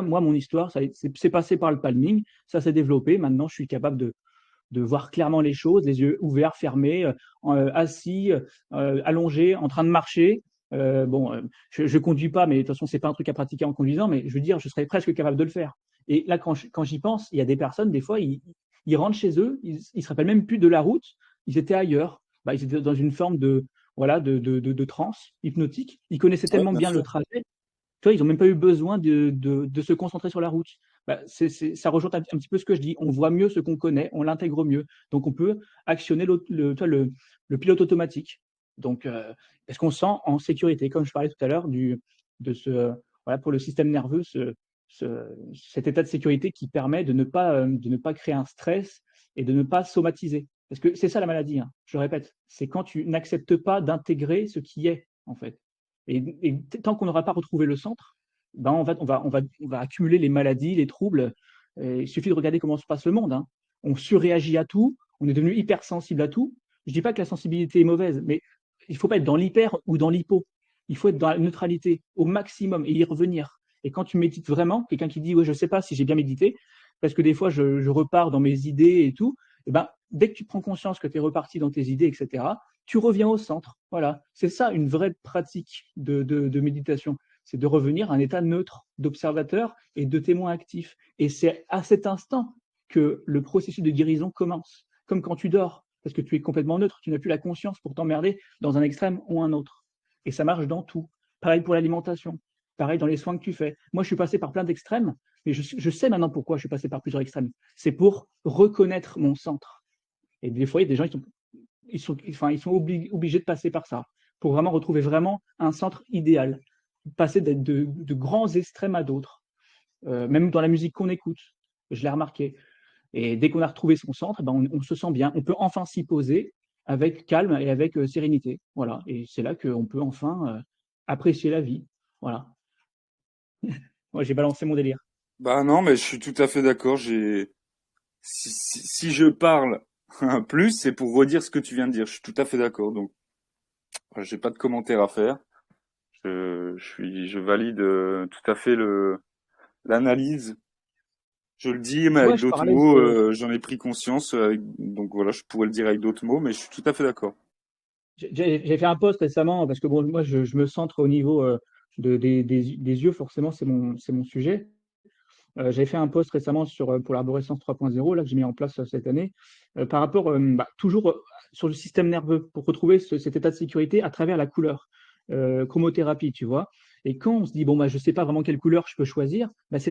moi, mon histoire, c'est passé par le palming, ça s'est développé. Maintenant, je suis capable de voir clairement les choses, les yeux ouverts, fermés, assis, allongé, en train de marcher. Bon, je conduis pas, mais de toute façon, c'est pas un truc à pratiquer en conduisant, mais je veux dire, je serais presque capable de le faire. Et là, quand j'y pense, il y a des personnes, des fois, ils rentrent chez eux, ils se rappellent même plus de la route, ils étaient ailleurs. Bah, ils étaient dans une forme de, voilà, de transe hypnotique. Ils connaissaient Ouais, tellement bien bien le sûr. trajet, tu vois, ils n'ont même pas eu besoin de se concentrer sur la route. Bah, ça rejoint un petit peu ce que je dis. On voit mieux ce qu'on connaît, on l'intègre mieux. Donc, on peut actionner tu vois, le pilote automatique. Donc, est-ce qu'on se sent en sécurité, comme je parlais tout à l'heure, de voilà, pour le système nerveux, cet état de sécurité qui permet de ne pas créer un stress et de ne pas somatiser. Parce que c'est ça la maladie, hein, je le répète. C'est quand tu n'acceptes pas d'intégrer ce qui est, en fait. Et tant qu'on n'aura pas retrouvé le centre, ben on va accumuler les maladies, les troubles. Et il suffit de regarder comment se passe le monde, hein. On surréagit à tout, on est devenu hypersensible à tout. Je ne dis pas que la sensibilité est mauvaise, mais il ne faut pas être dans l'hyper ou dans l'hypo. Il faut être dans la neutralité au maximum et y revenir. Et quand tu médites vraiment, quelqu'un qui dit ouais, je ne sais pas si j'ai bien médité, parce que des fois je repars dans mes idées et tout, et ben, dès que tu prends conscience que tu es reparti dans tes idées, etc., tu reviens au centre. Voilà, c'est ça une vraie pratique de méditation. C'est de revenir à un état neutre d'observateur et de témoin actif. Et c'est à cet instant que le processus de guérison commence. Comme quand tu dors, parce que tu es complètement neutre, tu n'as plus la conscience pour t'emmerder dans un extrême ou un autre. Et ça marche dans tout. Pareil pour l'alimentation, pareil dans les soins que tu fais. Moi, je suis passé par plein d'extrêmes, mais je sais maintenant pourquoi je suis passé par plusieurs extrêmes. C'est pour reconnaître mon centre. Et des fois, il y a des gens, ils sont obligés de passer par ça pour vraiment retrouver vraiment un centre idéal, passer de grands extrêmes à d'autres. Même dans la musique qu'on écoute, je l'ai remarqué. Et dès qu'on a retrouvé son centre, ben on se sent bien. On peut enfin s'y poser avec calme et avec sérénité. Voilà. Et c'est là qu'on peut enfin apprécier la vie. Voilà. Moi, j'ai balancé mon délire. Bah non, mais je suis tout à fait d'accord. Si je parle un plus, c'est pour redire ce que tu viens de dire. Je suis tout à fait d'accord. Donc, j'ai pas de commentaire à faire. Je valide tout à fait l'analyse. Je le dis, mais Ouais, avec je d'autres parlais mots, de, j'en ai pris conscience. Donc voilà, je pourrais le dire avec d'autres mots, mais je suis tout à fait d'accord. j'ai fait un post récemment parce que bon, moi, je me centre au niveau des yeux, forcément, c'est mon sujet. J'avais fait un post récemment pour l'arborescence 3.0 là, que j'ai mis en place cette année, par rapport bah, toujours sur le système nerveux, pour retrouver cet état de sécurité à travers la couleur, chromothérapie, tu vois. Et quand on se dit, bon, bah, je ne sais pas vraiment quelle couleur je peux choisir, bah,